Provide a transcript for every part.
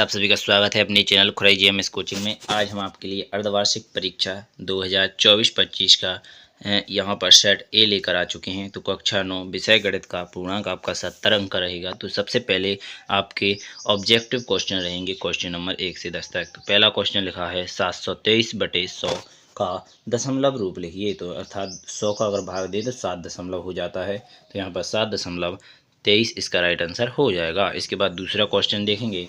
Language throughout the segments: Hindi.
आप सभी का स्वागत है अपने चैनल खुराई जीएमएस कोचिंग में। आज हम आपके लिए अर्धवार्षिक परीक्षा 2024-25 का यहाँ पर सेट ए लेकर आ चुके हैं। तो कक्षा 9 विषय गणित का पूर्णांक आपका 70 अंक का रहेगा। तो सबसे पहले आपके ऑब्जेक्टिव क्वेश्चन रहेंगे क्वेश्चन नंबर 1 से 10 तक। तो पहला क्वेश्चन लिखा है 723/100 का दशमलव रूप लिखिए। तो अर्थात 100 का अगर भाग दे तो 7 दशमलव हो जाता है। तो यहाँ पर 7.23 इसका राइट आंसर हो जाएगा। इसके बाद दूसरा क्वेश्चन देखेंगे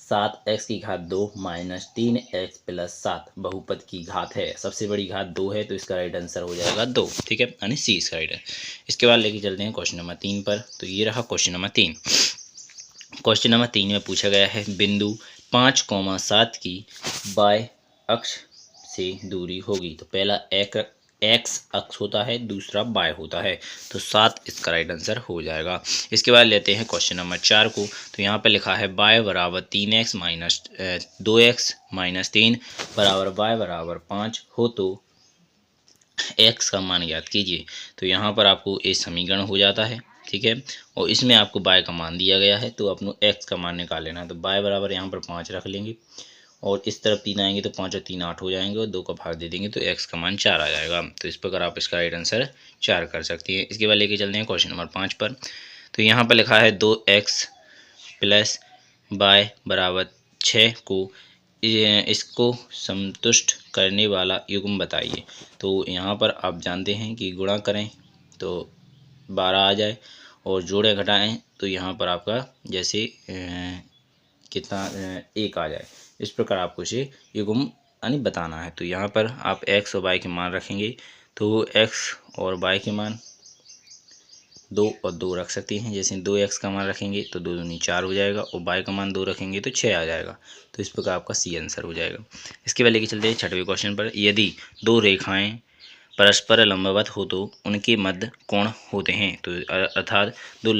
7x की घात 2 माइनस 3x प्लस 7 बहुपद की घात है। सबसे बड़ी घात 2 है तो इसका राइट आंसर हो जाएगा 2। ठीक है, यानी सी इसका राइट है। इसके बाद लेके चलते हैं क्वेश्चन नंबर 3 पर। तो ये रहा क्वेश्चन नंबर 3। क्वेश्चन नंबर 3 में पूछा गया है बिंदु 5,7 की बाय अक्ष से दूरी होगी। तो पहला एक्स अक्ष होता है, दूसरा बाय होता है। तो 7 इसका राइट आंसर हो जाएगा। इसके बाद लेते हैं क्वेश्चन नंबर 4 को। तो यहाँ पर लिखा है बाय बराबर 3x माइनस 2x माइनस 3 बराबर बाय बराबर 5 हो तो x का मान ज्ञात कीजिए। तो यहाँ पर आपको ये समीकरण हो जाता है। ठीक है, और इसमें आपको बाय का मान दिया गया है तो अपने x का मान निकाल लेना है। तो बाय बराबर यहाँ पर 5 रख लेंगे और इस तरफ 3 आएंगे तो 5 और 3 8 हो जाएंगे और 2 का भाग दे देंगे तो x का मान 4 आ जाएगा। तो इस प्रकार आप इसका राइट आंसर 4 कर सकते हैं। इसके बाद लेके चलते हैं क्वेश्चन नंबर 5 पर। तो यहाँ पर लिखा है 2x प्लस बाय बराबर 6 को इसको संतुष्ट करने वाला युग्म बताइए। तो यहाँ पर आप जानते हैं कि गुणा करें तो 12 आ जाए और जोड़े घटाएं तो यहाँ पर आपका जैसे कितना 1 आ जाए। इस प्रकार आपको इसे युग्म यानी बताना है। तो यहाँ पर आप x और y के मान रखेंगे तो x और y के मान 2 और 2 रख सकते हैं। जैसे 2x का मान रखेंगे तो 2 दूनी 4 हो जाएगा और y का मान 2 रखेंगे तो 6 आ जाएगा। तो इस प्रकार आपका सी आंसर हो जाएगा। इसके बाद लेके चलते हैं 6वें क्वेश्चन पर। यदि दो रेखाएं परस्पर लंबवत हो तो उनके मध्य कोण होते हैं। तो अर्थात दो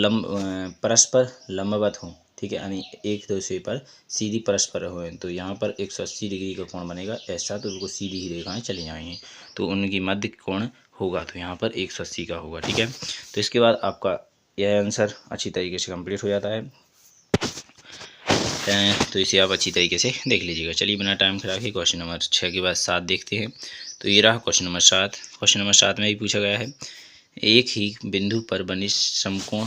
परस्पर लंबवत हों, ठीक है, यानी एक दूसरे पर सीधी परस्पर हो तो यहाँ पर 180 डिग्री का कोण बनेगा ऐसा। तो बिल्कुल सीधी ही रेखाएं चली जाएंगी तो उनकी मध्य कोण होगा तो यहाँ पर 180 का होगा। ठीक है, तो इसके बाद आपका यह आंसर अच्छी तरीके से कंप्लीट हो जाता है। तो इसे आप अच्छी तरीके से देख लीजिएगा। चलिए बिना टाइम खराब के क्वेश्चन नंबर 6 के बाद 7 देखते हैं। तो ये रहा क्वेश्चन नंबर 7। क्वेश्चन नंबर 7 में भी पूछा गया है एक ही बिंदु पर बने समकोण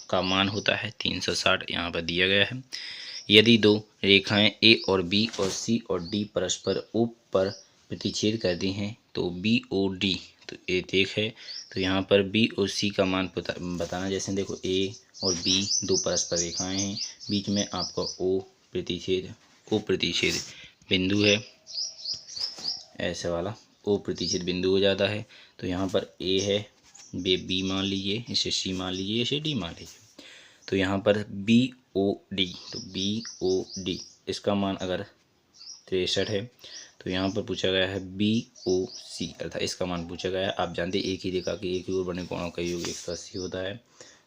का मान होता है 360, यहाँ पर दिया गया है। यदि दो रेखाएं ए और बी और सी और डी परस्पर ओ पर प्रतिच्छेद करती हैं तो बी ओ डी तो ए देख है। तो यहाँ पर बी और सी का मान बताना। जैसे देखो ए और बी दो परस्पर रेखाएं हैं, बीच में आपका ओ प्रतिच्छेद बिंदु है, ऐसे वाला ओ प्रतिच्छेद बिंदु हो जाता है। तो यहाँ पर ए है, बी मान लीजिए, इसे सी मान लीजिए, इसे डी मान लीजिए। तो यहाँ पर बी ओ डी, तो बी ओ डी इसका मान अगर 63 है तो यहाँ पर पूछा गया है बी ओ सी अर्थात इसका मान पूछा गया है। आप जानते हैं एक ही रेखा के एक ही ओर बने कोणों का योग 180 होता है।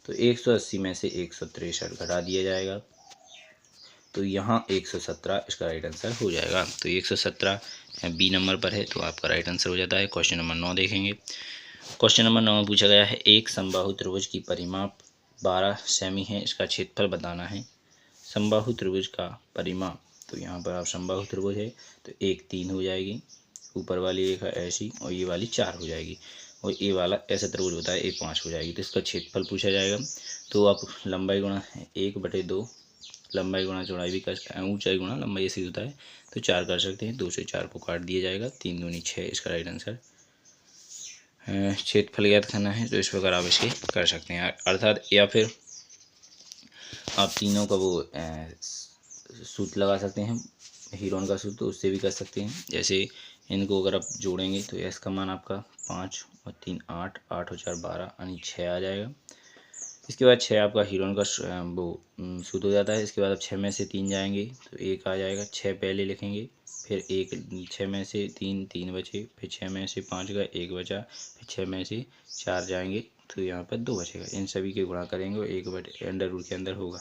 तो 180 में से 163 घटा दिया जाएगा तो यहाँ 117 इसका राइट आंसर हो जाएगा। तो 117 बी नंबर पर है तो आपका राइट आंसर हो जाता है। क्वेश्चन नंबर 9 देखेंगे। क्वेश्चन नंबर 9 में पूछा गया है एक समबाहु त्रिभुज की परिमाप 12 सेमी है, इसका क्षेत्रफल बताना है। समबाहु त्रिभुज का परिमाप, तो यहाँ पर आप समबाहु त्रिभुज है तो 1 3 हो जाएगी, ऊपर वाली रेखा ऐसी और ये वाली 4 हो जाएगी और ये वाला ऐसा त्रिभुज होता है 1 5 हो जाएगी। तो इसका क्षेत्रफल पूछा जाएगा। तो आप लंबाई गुणा 1/2 लंबाई गुणा चौड़ाई भी कर सकते हैं, ऊंचाई गुणा लंबाई ऐसे होता है तो 4 कर सकते हैं। 2 से 4 को काट दिया जाएगा, 3 दूनी 6 इसका राइट आंसर। क्षेत्रफल ज्ञात करना है तो इस प्रकार आप इसके कर सकते हैं अर्थात, या फिर आप तीनों का वो सूत्र लगा सकते हैं हीरोन का सूत्र, तो उससे भी कर सकते हैं। जैसे इनको अगर आप जोड़ेंगे तो एस का मान आपका 5 और 3 8, 8 और 4 12 यानी 6 आ जाएगा। इसके बाद 6 आपका हीरोन का वो सूत्र हो जाता है। इसके बाद आप 6 में से 3 जाएंगे तो 1 आ जाएगा। 6 पहले लिखेंगे, फिर 1 6 में से 3 बचे, फिर 6 में से 5 गए 1 बचा, फिर 6 में से 4 जाएंगे तो यहाँ पर 2 बचेगा। इन सभी के गुणा करेंगे और 1/√के अंदर होगा।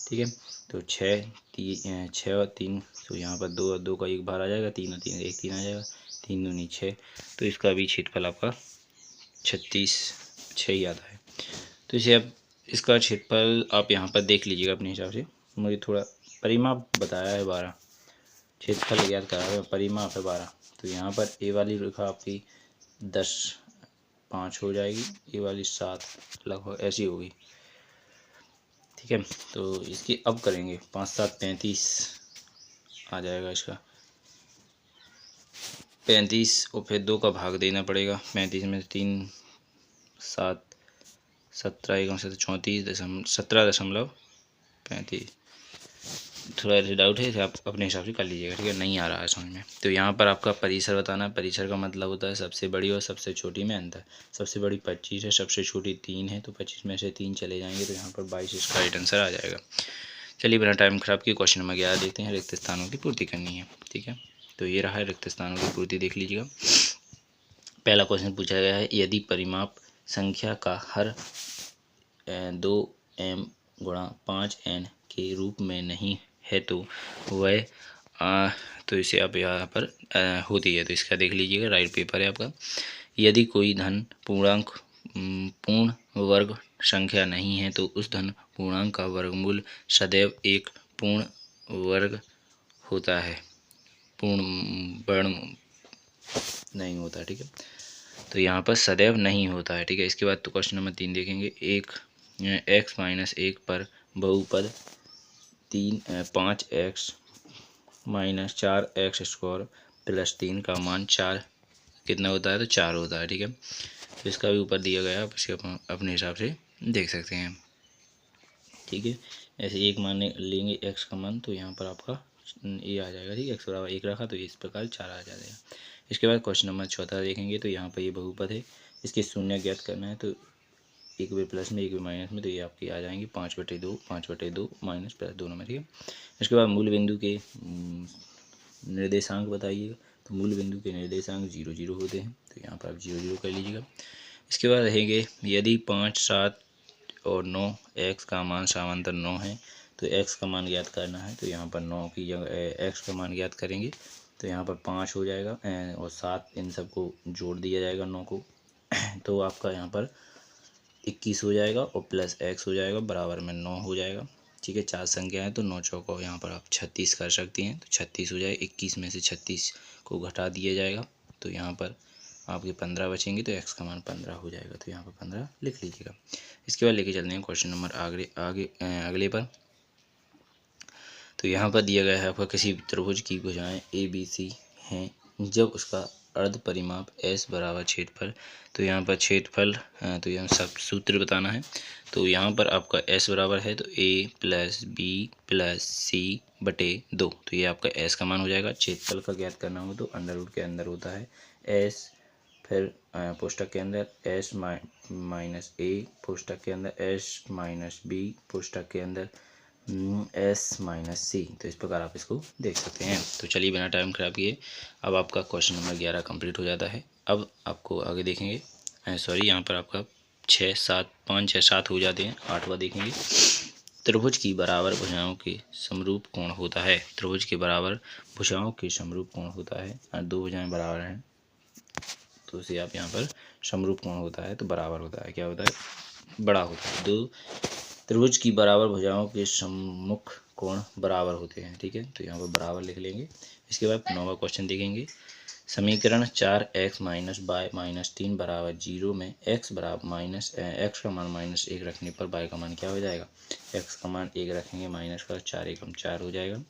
ठीक है, तो 6 और 3 तो यहाँ पर 2 और 2 का 1 बाहर आ जाएगा, 3 और 3 1 3 आ जाएगा, 3 दूनी 6। तो इसका भी क्षेत्रफल आपका 36 6 ही आता है। तो इसे अब इसका क्षेत्रफल आप यहाँ पर देख लीजिएगा अपने हिसाब से। मुझे थोड़ा परिमाप बताया है 12, क्षेत्रफल ज्ञात करा है, परिमाप है 12। तो यहाँ पर ए वाली रेखा आपकी 10 5 हो जाएगी, ये वाली 7 लगभग ऐसी होगी, ठीक है। तो इसकी अब करेंगे 5 7 35 आ जाएगा इसका 35, और फिर 2 का भाग देना पड़ेगा। 35 में 3 7 17 एकम 17.35। थोड़ा डाउट है, आप अपने हिसाब से कर लीजिएगा, ठीक है, नहीं आ रहा है समझ में। तो यहाँ पर आपका परिसर बताना है। परिसर का मतलब होता है सबसे बड़ी और सबसे छोटी में अंतर। सबसे बड़ी 25 है, सबसे छोटी 3 है, तो 25 में से 3 चले जाएंगे, तो यहाँ पर 22 इसका राइट आंसर आ जाएगा। चलिए बिना टाइम खराब किए क्वेश्चन नंबर 11 देखते हैं। रिक्त स्थानों की पूर्ति करनी है, ठीक है। तो ये रहा है रिक्त स्थानों की पूर्ति, देख लीजिएगा। पहला क्वेश्चन पूछा गया है, यदि परिमाप संख्या का हर 2m गुणा 5n के रूप में नहीं है तो वह तो इसे आप यहाँ पर होती है, तो इसका देख लीजिएगा, राइट पेपर है आपका। यदि कोई धन पूर्णांक पूर्ण वर्ग संख्या नहीं है तो उस धन पूर्णांक का वर्गमूल सदैव एक पूर्ण वर्ग होता है, पूर्ण वर्ण नहीं होता, ठीक है। तो यहाँ पर सदैव नहीं होता है, ठीक है। इसके बाद तो क्वेश्चन नंबर 3 देखेंगे। x-1 पर बहुपद 5x - 4x² + 3 का मान 4 कितना होता है, तो 4 होता है, ठीक है। तो इसका भी ऊपर दिया गया है, आप इसे अपने हिसाब से देख सकते हैं, ठीक है। ऐसे एक मान लेंगे x का मान, तो यहाँ पर आपका ये आ जाएगा, ठीक है। x बराबर 1 रखा तो इस प्रकार 4 आ जाएगा। इसके बाद क्वेश्चन नंबर 14 देखेंगे। तो यहाँ पर ये बहुपद है, इसके शून्य ज्ञात करना है। तो एक वे प्लस में एक वे माइनस में, तो ये आपकी आ जाएंगी 5/2 5/2 माइनस प्लस दोनों में, ठीक है। इसके बाद मूल बिंदु के निर्देशांक बताइएगा। तो मूल बिंदु के निर्देशांक 0 0 होते हैं, तो यहाँ पर आप 0 0 कर लीजिएगा। इसके बाद रहेंगे, यदि 5 7 और 9 x का मान समांतर 9 है तो x का मान ज्ञात करना है। तो यहाँ पर 9 की जगह x का मान ज्ञात करेंगे, तो यहाँ पर 5 हो जाएगा और 7 इन सबको जोड़ दिया जाएगा 9 को, तो आपका यहाँ पर 21 हो जाएगा और प्लस x हो जाएगा, बराबर में 9 हो जाएगा, ठीक है। 4 संख्या है तो 9 चौको यहाँ पर आप 36 कर सकती हैं, तो 36 हो जाएगा। 21 में से 36 को घटा दिया जाएगा, तो यहाँ पर आपके 15 बचेंगे, तो x का मान 15 हो जाएगा, तो यहाँ पर 15 लिख लीजिएगा। इसके बाद लेके चलते हैं क्वेश्चन नंबर अगले पर। तो यहाँ पर दिया गया है आपका, किसी त्रिभुज की भुजाएं ABC हैं जब उसका अर्ध परिमाप S बराबर क्षेत्रफल। तो यहाँ पर क्षेत्रफल तो यहाँ सब सूत्र बताना है। तो यहाँ पर आपका S बराबर है तो A + B + C/2, तो ये आपका S का मान हो जाएगा। क्षेत्रफल का ज्ञात करना हो तो अंडर के अंदर होता है S, फिर पुस्तक के अंदर S - A, पुस्तक के अंदर S - B, पुस्तक के अंदर S - C। तो इस प्रकार आप इसको देख सकते हैं। तो चलिए बिना टाइम खराब किए अब आपका क्वेश्चन नंबर 11 कंप्लीट हो जाता है। अब आपको आगे देखेंगे, सॉरी यहाँ पर आपका 6 7 5 6 7 हो जाते हैं। 8वां देखेंगे, त्रिभुज की बराबर भुजाओं के समरूप कोण होता है। त्रिभुज के बराबर भुजाओं के समरूप कोण होता है। 2 भुजाएं बराबर हैं तो उसे आप यहाँ पर समरूप कोण होता है, तो बराबर होता है, क्या होता है, बड़ा होता है। 2 त्रिभुज की बराबर भुजाओं के सम्मुख कोण बराबर होते हैं, ठीक है। तो यहाँ पर बराबर लिख लेंगे। इसके बाद 9वां क्वेश्चन देखेंगे। समीकरण 4x - y - 3 बराबर 0 में x बराबर x का मान -1 रखने पर y का मान क्या हो जाएगा। x का मान 1 रखेंगे, माइनस का 4 एकम 4 हो जाएगा।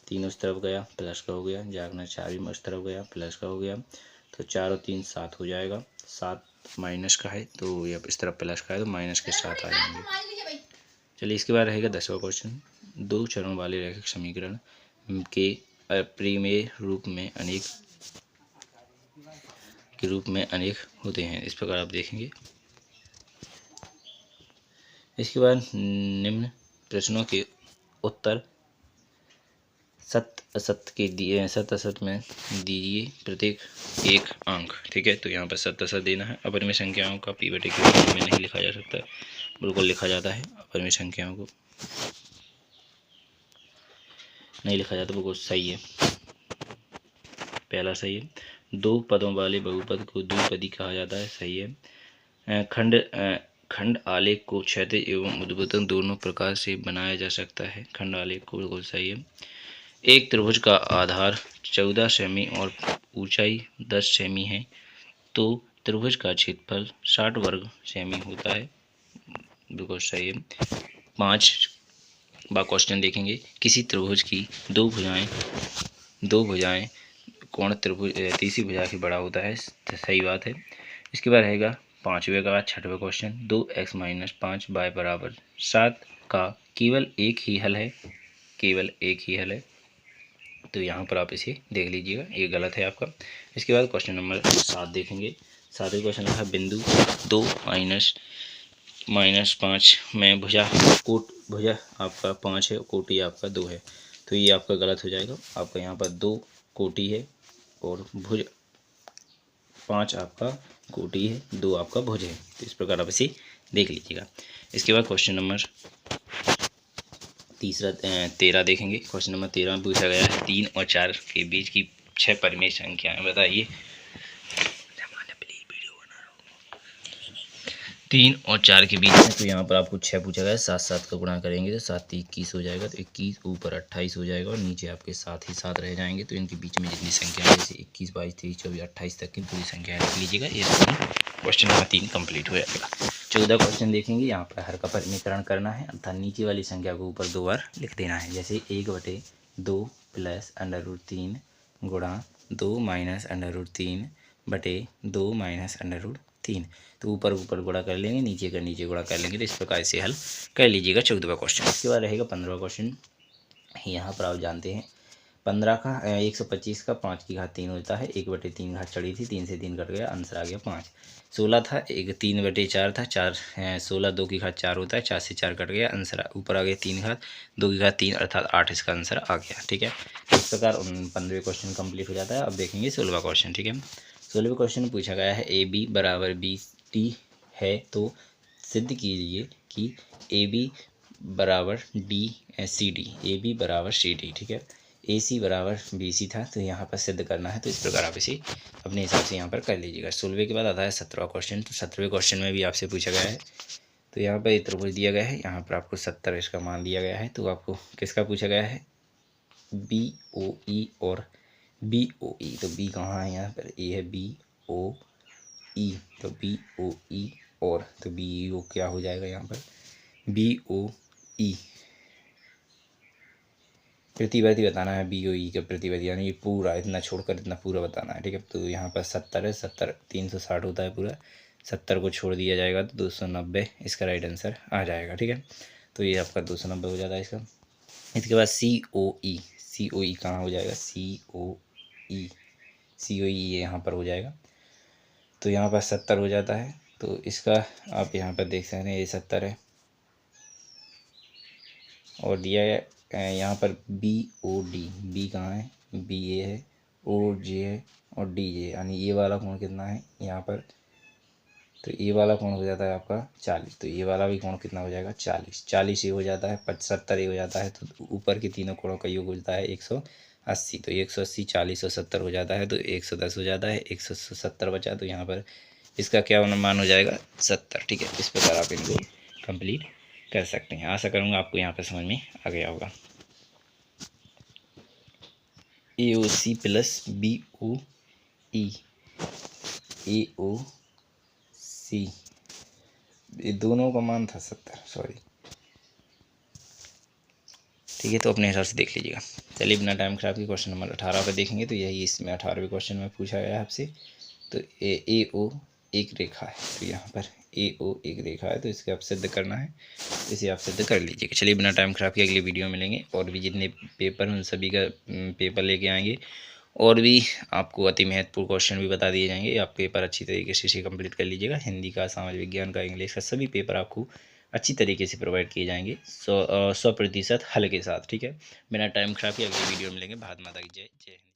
3 उस तरफ गया, प्लस का हो गया, जागना 4 भी उस तरफ गया, प्लस का हो गया, तो 4 और 3 7 हो जाएगा। 7 माइनस का है तो ये इस तरफ प्लस का है, तो माइनस के 7 आ जाएंगे। चलिए इसके बाद रहेगा 10वां क्वेश्चन। 2 चरों वाले रैखिक समीकरण के अपरिमेय रूप में अनेक होते हैं, इस प्रकार आप देखेंगे। इसके बाद निम्न प्रश्नों के उत्तर सत्य असत्य में दीजिए, प्रत्येक 1 अंक, ठीक है। तो यहाँ पर सत्य असत्य देना है। अपरिमेय संख्याओं का p/q के रूप में नहीं लिखा जा सकता, बिल्कुल लिखा जाता है। अपरिमेय संख्याओं को नहीं लिखा जाता, बिल्कुल सही है, पहला सही है। 2 पदों वाले बहुपद को द्विपदी कहा जाता है, सही है। खंड आलेख को क्षैतिज एवं ऊर्ध्वाधर दोनों प्रकार से बनाया जा सकता है। खंड आलेख को बिल्कुल सही है। एक त्रिभुज का आधार 14 सेमी और ऊंचाई 10 सेमी है तो त्रिभुज का क्षेत्रफल 60 वर्ग सेमी होता है। बिल्कुल सही है। 5वां क्वेश्चन देखेंगे। किसी त्रिभुज की दो भुजाएं कोण त्रिभुज तीसरी भुजा से बड़ा होता है। सही बात है। इसके बाद रहेगा 5वें का 6वां क्वेश्चन। 2x - 5y = 7 का केवल एक ही हल है। केवल एक ही हल है, तो यहाँ पर आप इसे देख लीजिएगा, ये गलत है आपका। इसके बाद क्वेश्चन नंबर 7 देखेंगे। 7वें क्वेश्चन का बिंदु 2 - 5 में भुजा आपका 5 है, कोटि आपका 2 है, तो ये आपका गलत हो जाएगा। आपका यहाँ पर 2 कोटि है और भुज 5 आपका कोटि है, 2 आपका भुज है, तो इस प्रकार आप इसे देख लीजिएगा। इसके बाद क्वेश्चन नंबर 13 देखेंगे। क्वेश्चन नंबर 13 में पूछा गया है 3 और 4 के बीच की 6 परिमेय संख्याएं बताइए। 3 और 4 के बीच में, तो यहाँ पर आपको 6 पूछा गया है। 7 का गुणा करेंगे तो 7 × 21 हो जाएगा, तो 21 ऊपर 28 हो जाएगा और नीचे आपके 7 ही 7 रह जाएंगे। तो इनके बीच में जितनी संख्या है, जैसे 21, 22, 23, 24, 28 तक की पूरी संख्या लिख लीजिएगा। ये क्वेश्चन नंबर 3 कंप्लीट हो जाएगा। 14 क्वेश्चन देखेंगे। यहाँ पर हर का परिमीकरण करना है, अर्थात नीचे वाली संख्या को ऊपर 2 बार लिख देना है। जैसे 1/2 + √3 गुणा 2 - √3 बटे 2 - √3, तो ऊपर गुणा कर लेंगे, नीचे का नीचे गुणा कर लेंगे, तो इस प्रकार से हल कर लीजिएगा 14वां क्वेश्चन। इसके बाद रहेगा 15वां क्वेश्चन। यहाँ पर आप जानते हैं 125 का 5 की घात 3 होता है। 1/3 घात चढ़ी थी, 3 से 3 कट गया, आंसर आ गया 5। 16 था, 3/4 था, 16 2 की घात 4 होता है, 4 से 4 कट गया, आंसर ऊपर आ गया 3 घात, 2 की घात 3 अर्थात 8 इसका आंसर आ गया। ठीक है, इस प्रकार 15वें क्वेश्चन कंप्लीट हो जाता है। अब देखेंगे 16वां क्वेश्चन। ठीक है, 16वें क्वेश्चन में पूछा गया है AB = BD है तो सिद्ध कीजिए कि AB = CD, AB = CD। ठीक है, AC = BC था, तो यहाँ पर सिद्ध करना है, तो इस प्रकार आप इसे अपने हिसाब से यहाँ पर कर लीजिएगा। 16वें के बाद आता है 17वां क्वेश्चन। तो 17वें क्वेश्चन में भी आपसे पूछा गया है, तो यहाँ पर त्रिभुज दिया गया है, यहाँ पर आपको 70 इसका मान दिया गया है, तो आपको किसका पूछा गया है, BOE और BOE। तो B कहाँ है, यहाँ पर A है, BOE, तो BOE और तो BEO क्या हो जाएगा, यहाँ पर BOE प्रतिवर्ती बताना है। BOE का प्रतिवर्ती, यानी ये पूरा इतना छोड़कर इतना पूरा बताना है। ठीक है, तो यहाँ पर 70 है, 70 360 होता है पूरा, 70 को छोड़ दिया जाएगा तो 290 इसका राइट आंसर आ जाएगा। ठीक है, तो ये आपका 290 हो जाता है इसका। इसके बाद COE कहाँ हो जाएगा, COE ये यहाँ पर हो जाएगा, तो यहाँ पर 70 हो जाता है, तो इसका आप यहाँ पर देख सकते हैं, ये 70 है और दिया है यहाँ पर BOD। B कहाँ है, BA है, OJ है और DJ, यानी ये वाला कोण कितना है यहाँ पर, तो ये वाला कोण हो जाता है आपका 40, तो ये वाला भी कोण कितना हो जाएगा 40 ये हो जाता है, 75 ये हो जाता है, तो ऊपर के तीनों कोणों का योग होता है 180, तो 180 40 और 70 हो जाता है, तो 110 हो जाता है, 170 बचा, तो यहाँ पर इसका क्या मान हो जाएगा 70। ठीक है, इस प्रकार आप इनको कंप्लीट कर सकते हैं। आशा करूँगा आपको यहाँ पर समझ में आ गया होगा। AOC + BOE, AOC ये दोनों का मान था 70, सॉरी। ठीक है, तो अपने हिसाब से देख लीजिएगा। चलिए बिना टाइम खराब के क्वेश्चन नंबर 18 पर देखेंगे, तो यही इसमें 18वें क्वेश्चन में पूछा गया है आपसे। तो AO एक रेखा है, तो यहाँ पर AO एक रेखा है, तो इसके आप सिद्ध करना है, इसे आप सिद्ध कर लीजिएगा। चलिए बिना टाइम खराब के अगली वीडियो मिलेंगे, और भी जितने पेपर हैं उन सभी का पेपर लेके आएंगे, और भी आपको अति महत्वपूर्ण क्वेश्चन भी बता दिए जाएंगे। आप पेपर अच्छी तरीके से इसे कंप्लीट कर लीजिएगा। हिंदी का, सामाजिक विज्ञान का, इंग्लिश का, सभी पेपर आपको अच्छी तरीके से प्रोवाइड किए जाएंगे 100% हल के साथ। ठीक है, बिना टाइम खराब के अगली वीडियो मिलेंगे। भारत माता की जय। जय हिंद।